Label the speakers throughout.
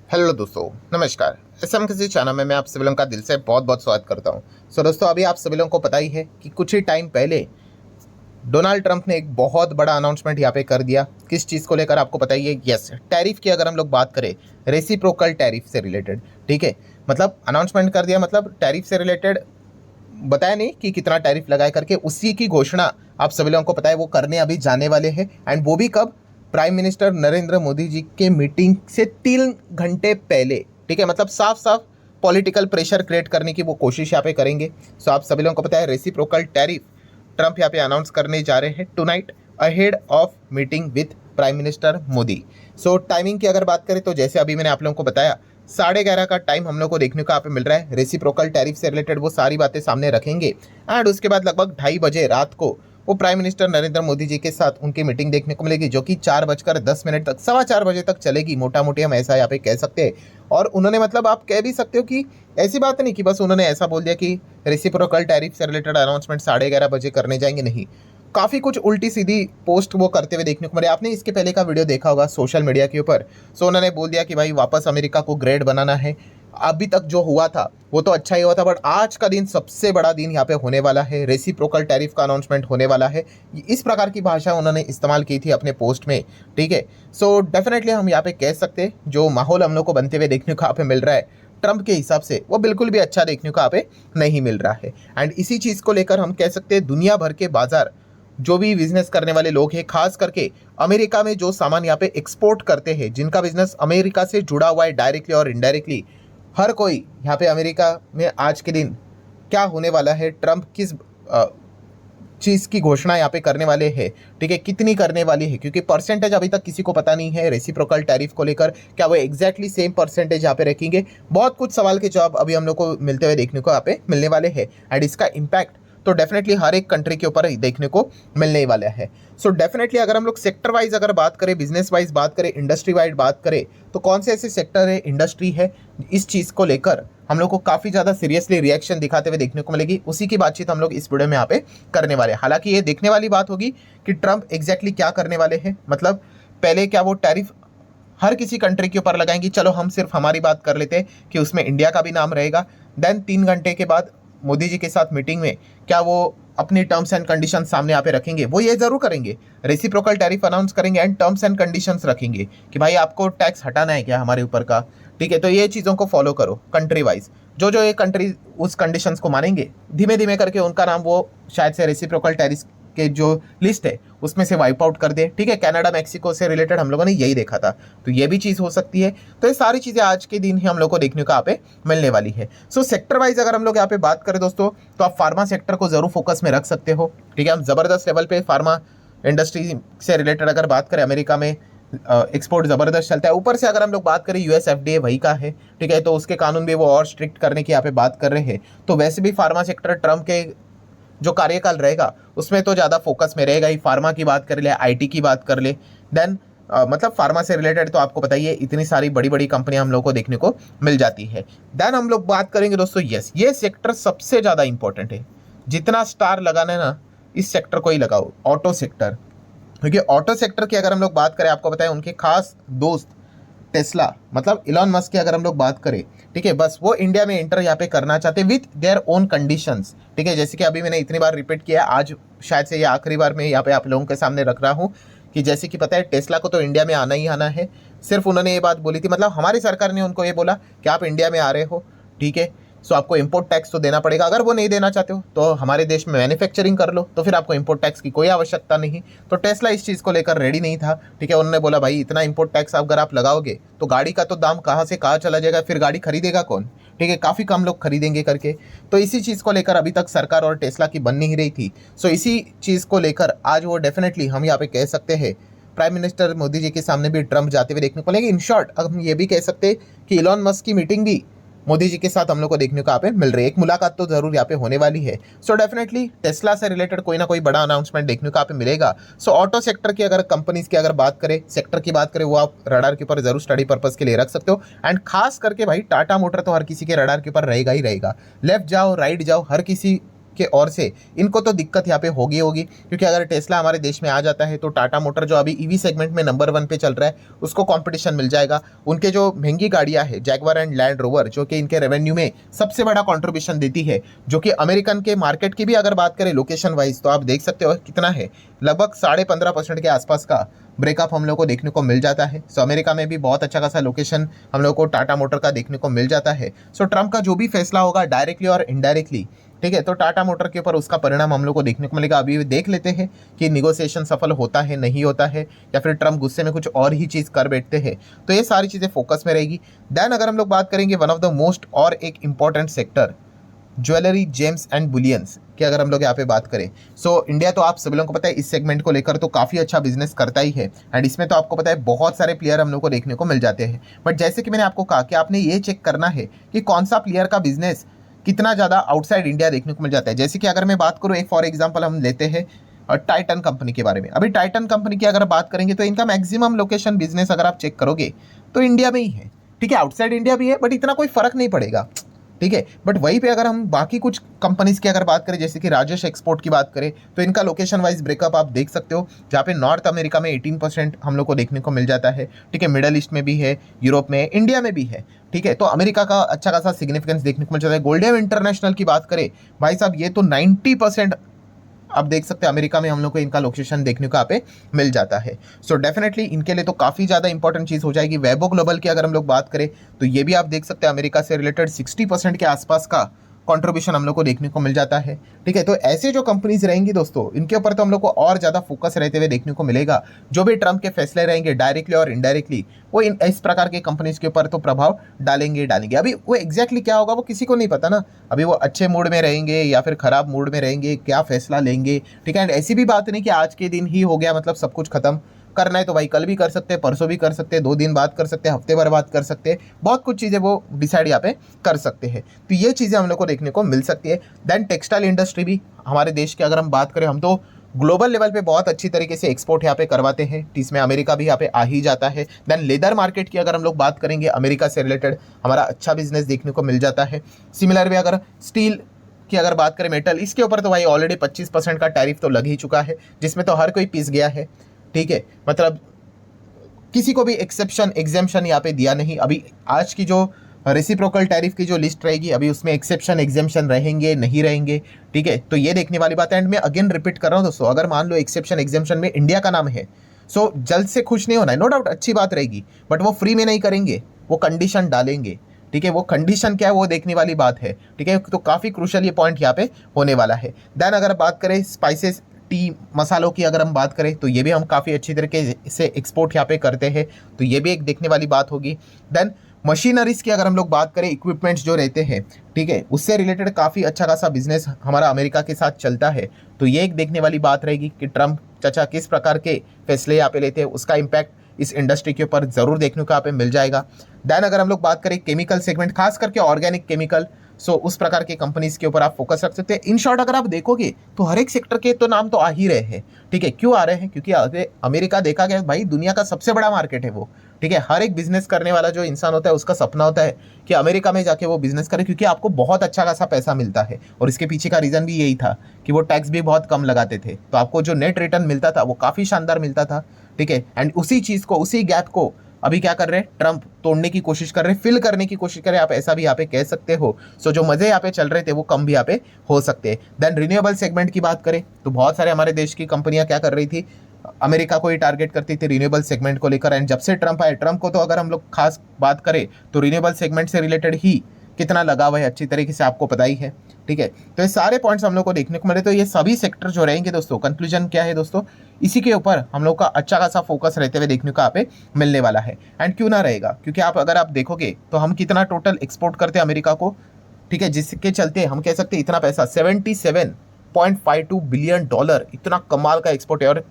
Speaker 1: Hello दोस्तों, नमस्कार। SM किसी चैनल में मैं आप सभी लोगों का दिल से बहुत बहुत स्वागत करता हूं। दोस्तों, अभी आप सभी लोगों को पता ही है कि कुछ ही टाइम पहले डोनाल्ड ट्रंप ने एक बहुत बड़ा अनाउंसमेंट यहाँ पे कर दिया। किस चीज़ को लेकर आपको पता ही है? यस, टैरिफ की अगर हम लोग बात करें, रेसिप्रोकल टैरिफ से रिलेटेड। ठीक है, मतलब अनाउंसमेंट कर दिया, मतलब टैरिफ से रिलेटेड बताया नहीं कि कितना टैरिफ लगाए करके, उसी की घोषणा आप सभी लोगों को पता है वो करने अभी जाने वाले हैं। एंड वो भी कब? प्राइम मिनिस्टर नरेंद्र मोदी जी के मीटिंग से 3 घंटे पहले। ठीक है, मतलब साफ साफ पॉलिटिकल प्रेशर क्रिएट करने की वो कोशिश यहाँ पे करेंगे। सो आप सभी लोगों को पता है रेसिप्रोकल टैरिफ ट्रंप यहाँ पे अनाउंस करने जा रहे हैं tonight ahead of meeting with prime minister Modi. So timing की अगर बात करें तो जैसे अभी मैंने आप लोगों को बताया, 11:30 का टाइम हम लोग को देखने को यहाँ पे मिल रहा है। रेसिप्रोकल टैरिफ से रिलेटेड वो सारी बातें सामने रखेंगे एंड उसके बाद लगभग 2:30 रात को वो प्राइम मिनिस्टर नरेंद्र मोदी जी के साथ उनकी मीटिंग देखने को मिलेगी, जो कि 4:10 तक, 4:15 तक चलेगी मोटा मोटी, हम ऐसा यहाँ पे कह सकते हैं। और उन्होंने, मतलब आप कह भी सकते हो कि ऐसी बात नहीं कि बस उन्होंने ऐसा बोल दिया कि रेसिप्रोकल टैरिफ से रिलेटेड अनाउंसमेंट 11:30 करने जाएंगे, नहीं। काफ़ी कुछ उल्टी सीधी पोस्ट वो करते हुए देखने को मिले। आपने इसके पहले का वीडियो देखा होगा सोशल मीडिया के ऊपर। सो उन्होंने बोल दिया कि भाई वापस अमेरिका को ग्रेट बनाना है। अभी तक जो हुआ था वो तो अच्छा ही हुआ था, बट आज का दिन सबसे बड़ा दिन यहाँ पे होने वाला है। रेसिप्रोकल टैरिफ का अनाउंसमेंट होने वाला है। इस प्रकार की भाषा उन्होंने इस्तेमाल की थी अपने पोस्ट में। ठीक है, सो डेफिनेटली हम यहाँ पे कह सकते हैं जो माहौल हम लोग को बनते हुए देखने को यहाँ पे मिल रहा है ट्रंप के हिसाब से, वो बिल्कुल भी अच्छा देखने को यहाँ पे नहीं मिल रहा है। एंड इसी चीज़ को लेकर हम कह सकते हैं दुनिया भर के बाजार, जो भी बिजनेस करने वाले लोग हैं, खास करके अमेरिका में जो सामान यहाँ पे एक्सपोर्ट करते हैं, जिनका बिजनेस अमेरिका से जुड़ा हुआ है डायरेक्टली और इनडायरेक्टली, हर कोई यहाँ पे अमेरिका में आज के दिन क्या होने वाला है, ट्रंप किस चीज़ की घोषणा यहाँ पे करने वाले हैं, ठीक है, कितनी करने वाली है, क्योंकि परसेंटेज अभी तक किसी को पता नहीं है रेसिप्रोकल टैरिफ को लेकर। क्या वो एग्जैक्टली सेम परसेंटेज यहाँ पे रखेंगे? बहुत कुछ सवाल के जवाब अभी हम लोग को मिलते हुए देखने को यहाँ पे मिलने वाले हैं। एंड इसका इम्पैक्ट तो डेफिनेटली हर एक कंट्री के ऊपर देखने को मिलने वाला है। सो डेफिनेटली अगर हम लोग सेक्टर वाइज अगर बात करें, बिजनेस वाइज बात करें, इंडस्ट्री वाइज बात करें, तो कौन से ऐसे सेक्टर है, इंडस्ट्री है, इस चीज़ को लेकर हम लोग को काफ़ी ज़्यादा सीरियसली रिएक्शन दिखाते हुए देखने को मिलेगी, उसी की बातचीत हम लोग इस वीडियो में यहाँ पे करने वाले हैं। हालांकि ये देखने वाली बात होगी कि ट्रंप एग्जैक्टली क्या करने वाले हैं। मतलब पहले क्या वो टैरिफ हर किसी कंट्री के ऊपर लगाएंगी? चलो हम सिर्फ हमारी बात कर लेते हैं कि उसमें इंडिया का भी नाम रहेगा। देन 3 घंटे के बाद मोदी जी के साथ मीटिंग में क्या वो अपनी टर्म्स एंड कंडीशन सामने यहाँ पे रखेंगे? वो ये जरूर करेंगे, रेसिप्रोकल टैरिफ अनाउंस करेंगे एंड टर्म्स एंड कंडीशंस रखेंगे कि भाई आपको टैक्स हटाना है क्या हमारे ऊपर का। ठीक है, तो ये चीज़ों को फॉलो करो कंट्री वाइज। जो जो ये कंट्री उस कंडीशंस को मानेंगे, धीमे धीमे करके उनका नाम वो शायद से रेसिप्रोकल टैरिफ के जो लिस्ट है उसमें से वाइप आउट कर दे। ठीक है, कनाडा मैक्सिको से रिलेटेड हम लोगों ने यही देखा था, तो ये भी चीज़ हो सकती है। तो ये सारी चीज़ें आज के दिन ही हम लोग को देखने को यहाँ पे मिलने वाली है। सो सेक्टर वाइज अगर हम लोग यहाँ पे बात करें दोस्तों, तो आप फार्मा सेक्टर को जरूर फोकस में रख सकते हो। ठीक है, हम जबरदस्त लेवल पे फार्मा इंडस्ट्री से रिलेटेड अगर बात करें, अमेरिका में एक्सपोर्ट ज़बरदस्त चलता है। ऊपर से अगर हम लोग बात करें यूएस एफडीए वही का है, ठीक है, तो उसके कानून भी वो और स्ट्रिक्ट करने की यहाँ पे बात कर रहे हैं। तो वैसे भी फार्मा सेक्टर ट्रम्प के जो कार्यकाल रहेगा उसमें तो ज़्यादा फोकस में रहेगा ही। फार्मा की बात कर ले, आईटी की बात कर ले, देन मतलब फार्मा से रिलेटेड तो आपको बताइए इतनी सारी बड़ी बड़ी कंपनियां हम लोग को देखने को मिल जाती है। देन हम लोग बात करेंगे दोस्तों, यस, ये सेक्टर सबसे ज़्यादा इंपॉर्टेंट है। जितना स्टार लगाना है ना, इस सेक्टर को ही लगाओ, ऑटो सेक्टर। क्योंकि ऑटो सेक्टर की अगर हम लोग बात करें, आपको बताएं उनके खास दोस्त टेस्ला, मतलब इलॉन मस्क की अगर हम लोग बात करें, ठीक है, बस वो इंडिया में एंटर यहाँ पे करना चाहते हैं विथ देयर ओन कंडीशंस। ठीक है, जैसे कि अभी मैंने इतनी बार रिपीट किया, आज शायद से ये आखिरी बार मैं यहाँ पे आप लोगों के सामने रख रहा हूँ कि जैसे कि पता है टेस्ला को तो इंडिया में आना ही आना है। सिर्फ उन्होंने ये बात बोली थी, मतलब हमारी सरकार ने उनको ये बोला कि आप इंडिया में आ रहे हो, ठीक है, सो आपको इंपोर्ट टैक्स तो देना पड़ेगा। अगर वो नहीं देना चाहते हो तो हमारे देश में मैन्युफैक्चरिंग कर लो, तो फिर आपको इंपोर्ट टैक्स की कोई आवश्यकता नहीं। तो टेस्ला इस चीज़ को लेकर रेडी नहीं था। ठीक है, उन्होंने बोला भाई इतना इंपोर्ट टैक्स अगर आप लगाओगे तो गाड़ी का तो दाम कहाँ से कहाँ चला जाएगा, फिर गाड़ी खरीदेगा कौन? ठीक है, काफ़ी कम लोग खरीदेंगे करके। तो इसी चीज़ को लेकर अभी तक सरकार और टेस्ला की बन नहीं रही थी। सो इसी चीज़ को लेकर आज वो डेफिनेटली हम यहाँ पे कह सकते हैं प्राइम मिनिस्टर मोदी जी के सामने भी ट्रम्प जाते हुए देखने को मिलेंगे। इन शॉर्ट अब हम ये भी कह सकते हैं कि इलॉन मस्क की मीटिंग भी मोदी जी के साथ हम लोग को देखने को यहाँ पे मिल रही है। एक मुलाकात तो जरूर यहाँ पे होने वाली है। सो डेफिनेटली टेस्ला से रिलेटेड कोई ना कोई बड़ा अनाउंसमेंट देखने को यहाँ पे मिलेगा। सो ऑटो सेक्टर की अगर कंपनीज की अगर बात करें, सेक्टर की बात करें, वो आप रडार के ऊपर जरूर स्टडी पर्पज के लिए रख सकते हो। एंड खास करके भाई टाटा मोटर तो हर किसी के रडार के ऊपर रहेगा ही रहेगा। लेफ्ट जाओ राइट जाओ, हर किसी के ओर से इनको तो दिक्कत यहाँ पे होगी होगी, क्योंकि अगर टेस्ला हमारे देश में आ जाता है तो टाटा मोटर जो अभी ईवी सेगमेंट में नंबर 1 पे चल रहा है उसको कंपटीशन मिल जाएगा। उनके जो महंगी गाड़ियां हैं जैगवार एंड लैंड रोवर जो कि इनके रेवेन्यू में सबसे बड़ा कंट्रीब्यूशन देती है, जो कि अमेरिकन के मार्केट की भी अगर बात करें लोकेशन वाइज तो आप देख सकते हो कितना है, लगभग 15.5% के आसपास का ब्रेकअप हम लोग को देखने को मिल जाता है। सो अमेरिका में भी बहुत अच्छा खासा लोकेशन हम लोग को टाटा मोटर का देखने को मिल जाता है। सो ट्रम्प का जो भी फैसला होगा डायरेक्टली और इनडायरेक्टली, ठीक है, तो टाटा मोटर के ऊपर उसका परिणाम हम लोग को देखने को मिलेगा। अभी देख लेते हैं कि निगोसिएशन सफल होता है नहीं होता है, या फिर ट्रम्प गुस्से में कुछ और ही चीज़ कर बैठते हैं, तो ये सारी चीज़ें फोकस में रहेगी। देन अगर हम लोग बात करेंगे वन ऑफ द मोस्ट और एक important sector jewellery James and bullions की अगर हम लोग यहाँ पे बात करें, सो इंडिया तो आप सभी लोगों को पता है इस सेगमेंट को लेकर तो काफ़ी अच्छा बिजनेस करता ही है, एंड इसमें तो आपको पता है बहुत सारे प्लेयर हम लोग को देखने को मिल जाते हैं। बट जैसे कि मैंने आपको कहा कि आपने ये चेक करना है कि कौन सा प्लेयर का बिजनेस कितना ज़्यादा आउटसाइड इंडिया देखने को मिल जाता है। जैसे कि अगर मैं बात करूँ, एक फॉर एग्जाम्पल हम लेते हैं टाइटन कंपनी के बारे में। अभी टाइटन कंपनी की अगर बात करेंगे तो इनका मैक्सिमम लोकेशन बिजनेस अगर आप चेक करोगे तो इंडिया में ही है, ठीक है, आउटसाइड इंडिया भी है बट इतना कोई फर्क नहीं पड़ेगा, ठीक है। बट वहीं पे अगर हम बाकी कुछ कंपनीज की अगर बात करें, जैसे कि राजेश एक्सपोर्ट की बात करें, तो इनका लोकेशन वाइज ब्रेकअप आप देख सकते हो, जहाँ पे नॉर्थ अमेरिका में 18% हम लोग को देखने को मिल जाता है, ठीक है, मिडल ईस्ट में भी है, यूरोप में, इंडिया में भी है, ठीक है। तो अमेरिका का अच्छा खासा सिग्निफिकेंस देखने को मिल जाता है। गोल्डियम इंटरनेशनल की बात करें भाई साहब, ये तो 90% आप देख सकते हैं अमेरिका में हम लोग को इनका लोकेशन देखने को यहाँ पे मिल जाता है। सो डेफिनेटली इनके लिए तो काफ़ी ज़्यादा इंपॉर्टेंट चीज़ हो जाएगी। वेबो ग्लोबल की अगर हम लोग बात करें तो ये भी आप देख सकते हैं अमेरिका से रिलेटेड 60% के आसपास का कंट्रीब्यूशन हम लोग को देखने को मिल जाता है, ठीक है। तो ऐसे जो कंपनीज रहेंगी दोस्तों, इनके ऊपर तो हम लोग को और ज़्यादा फोकस रहते हुए देखने को मिलेगा। जो भी ट्रम्प के फैसले रहेंगे डायरेक्टली और इनडायरेक्टली वो इस प्रकार के कंपनीज के ऊपर तो प्रभाव डालेंगे। अभी वो एग्जैक्टली क्या होगा वो किसी को नहीं पता ना, अभी वो अच्छे मूड में रहेंगे या फिर खराब मूड में रहेंगे, क्या फैसला लेंगे, ठीक है। एंड ऐसी भी बात नहीं कि आज के दिन ही हो गया मतलब सब कुछ खत्म, करना है तो भाई कल भी कर सकते हैं, परसों भी कर सकते हैं, 2 दिन बाद कर सकते हैं, हफ्ते भर बाद कर सकते हैं, बहुत कुछ चीज़ें वो डिसाइड यहाँ पे कर सकते हैं। तो ये चीज़ें हम लोग को देखने को मिल सकती है। देन टेक्सटाइल इंडस्ट्री भी हमारे देश की अगर हम बात करें, हम तो ग्लोबल लेवल पे बहुत अच्छी तरीके से एक्सपोर्ट यहाँ पे करवाते हैं, इसमें अमेरिका भी यहाँ पे आ ही जाता है। देन लेदर मार्केट की अगर हम लोग बात करेंगे, अमेरिका से रिलेटेड हमारा अच्छा बिजनेस देखने को मिल जाता है। सिमिलर वे अगर स्टील की अगर बात करें, मेटल, इसके ऊपर तो भाई ऑलरेडी 25% का टैरिफ तो लग ही चुका है, जिसमें तो हर कोई पिस गया है, ठीक है, मतलब किसी को भी एक्सेप्शन एग्जेम्पशन यहाँ पे दिया नहीं। अभी आज की जो रेसिप्रोकल टैरिफ की जो लिस्ट रहेगी अभी उसमें एक्सेप्शन एग्जेम्पशन रहेंगे नहीं रहेंगे, ठीक है, तो ये देखने वाली बात है। एंड मैं अगेन रिपीट कर रहा हूँ दोस्तों, अगर मान लो एक्सेप्शन एग्जेम्पशन में इंडिया का नाम है, सो जल्द से खुश नहीं होना है, नो डाउट अच्छी बात रहेगी, बट वो फ्री में नहीं करेंगे, वो कंडीशन डालेंगे, ठीक है। वो कंडीशन क्या है वो देखने वाली बात है, ठीक है। तो काफ़ी क्रूशल ये पॉइंट यहाँ पे होने वाला है। देन अगर बात करें स्पाइसेस, टी, मसालों की अगर हम बात करें तो ये भी हम काफ़ी अच्छी तरीके से एक्सपोर्ट यहाँ पे करते हैं, तो ये भी एक देखने वाली बात होगी। देन मशीनरीज की अगर हम लोग बात करें, इक्विपमेंट्स जो रहते हैं, ठीक है, उससे रिलेटेड काफ़ी अच्छा खासा बिजनेस हमारा अमेरिका के साथ चलता है, तो ये एक देखने वाली बात रहेगी कि ट्रम्प चाचा किस प्रकार के फैसले यहाँ पे लेते हैं, उसका इम्पैक्ट इस इंडस्ट्री के ऊपर ज़रूर देखने को यहाँ पे मिल जाएगा। देन अगर हम लोग बात करें केमिकल सेगमेंट, खास करके ऑर्गेनिक केमिकल, सो उस प्रकार के कंपनीज के ऊपर आप फोकस रख सकते हैं। इन शॉर्ट अगर आप देखोगे तो हर एक सेक्टर के तो नाम तो आ ही रहे हैं, ठीक है। क्यों आ रहे हैं? क्योंकि अमेरिका देखा गया भाई दुनिया का सबसे बड़ा मार्केट है वो, ठीक है। हर एक बिजनेस करने वाला जो इंसान होता है उसका सपना होता है कि अमेरिका में जाके वो बिजनेस करे, क्योंकि आपको बहुत अच्छा खासा पैसा मिलता है, और इसके पीछे का रीज़न भी यही था कि वो टैक्स भी बहुत कम लगाते थे, तो आपको जो नेट रिटर्न मिलता था वो काफ़ी शानदार मिलता था, ठीक है। एंड उसी चीज़ को, उसी गैप को अभी क्या कर रहे हैं, ट्रम्प तोड़ने की कोशिश कर रहे हैं, फिल करने की कोशिश कर रहे हैं, आप ऐसा भी यहाँ पे कह सकते हो। सो जो मजे यहाँ पे चल रहे थे वो कम भी यहाँ पे हो सकते हैं। देन रिन्यूएबल सेगमेंट की बात करें तो बहुत सारे हमारे देश की कंपनियां क्या कर रही थी, अमेरिका को ही टारगेट करती थी रिन्यूएबल सेगमेंट को लेकर। एंड जब से ट्रम्प आए, ट्रम्प को तो अगर हम लोग खास बात करें तो रिन्यूएबल सेगमेंट से रिलेटेड ही कितना लगाव है अच्छी तरीके से आपको पता ही है, ठीक है। तो ये सारे पॉइंट्स हम लोग को देखने को मिले। तो ये सभी सेक्टर जो रहेंगे दोस्तों, कंक्लूजन क्या है दोस्तों, इसी के ऊपर हम लोग का अच्छा खासा फोकस रहते हुए देखने को यहाँ पे मिलने वाला है। एंड क्यों ना रहेगा, क्योंकि अगर आप देखोगे तो हम कितना टोटल एक्सपोर्ट करते हैं अमेरिका को, ठीक है, जिसके चलते हम कह सकते हैं इतना पैसा $77.52 बिलियन, इतना कमाल का एक्सपोर्ट है। और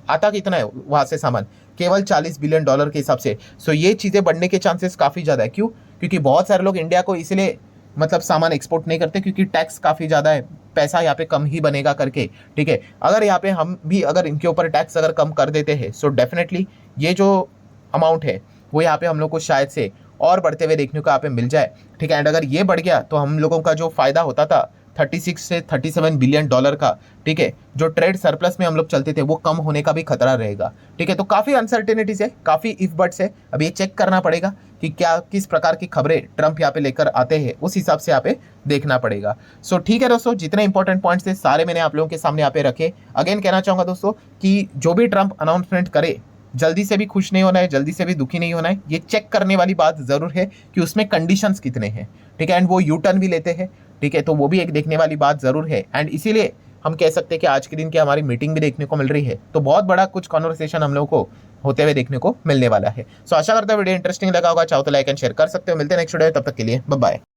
Speaker 1: आता कितना है वहाँ से सामान, केवल $40 बिलियन के हिसाब से। सो ये चीज़ें बढ़ने के चांसेस काफ़ी ज़्यादा है। क्यों? क्योंकि बहुत सारे लोग इंडिया को इसलिए मतलब सामान एक्सपोर्ट नहीं करते क्योंकि टैक्स काफ़ी ज़्यादा है, पैसा यहाँ पे कम ही बनेगा करके, ठीक है। अगर यहाँ पे हम भी अगर इनके ऊपर टैक्स अगर कम कर देते हैं, सो डेफिनेटली ये जो अमाउंट है वो यहाँ पे हम लोग को शायद से और बढ़ते हुए देखने को यहाँ पे मिल जाए, ठीक है। एंड अगर ये बढ़ गया तो हम लोगों का जो फ़ायदा होता था 36 से 37 बिलियन डॉलर का, ठीक है, जो ट्रेड सरप्लस में हम लोग चलते थे वो कम होने का भी खतरा रहेगा, ठीक है। तो काफ़ी अनसर्टेनिटीज है, काफ़ी इफ बट्स है, अब ये चेक करना पड़ेगा कि क्या किस प्रकार की खबरें ट्रंप यहाँ पे लेकर आते हैं, उस हिसाब से यहाँ पे देखना पड़ेगा। सो ठीक है दोस्तों, जितने इंपॉर्टेंट पॉइंट्स थे सारे मैंने आप लोगों के सामने यहाँ पे रखे। अगेन कहना चाहूँगा दोस्तों कि जो भी ट्रंप अनाउंसमेंट करे, जल्दी से भी खुश नहीं होना है, जल्दी से भी दुखी नहीं होना है। ये चेक करने वाली बात जरूर है कि उसमें कंडीशंस कितने हैं, ठीक है, एंड वो यू टर्न भी लेते हैं, ठीक है, तो वो भी एक देखने वाली बात जरूर है। एंड इसीलिए हम कह सकते हैं कि आज के दिन की हमारी मीटिंग भी देखने को मिल रही है, तो बहुत बड़ा कुछ कॉन्वर्सेशन हम लोग को होते हुए देखने को मिलने वाला है। सो आशा करता हूँ वीडियो इंटरेस्टिंग लगा होगा, चाहो तो लाइक एंड शेयर कर सकते हो। मिलते हैं नेक्स्ट वीडियो, तब तक के लिए बाय बाय।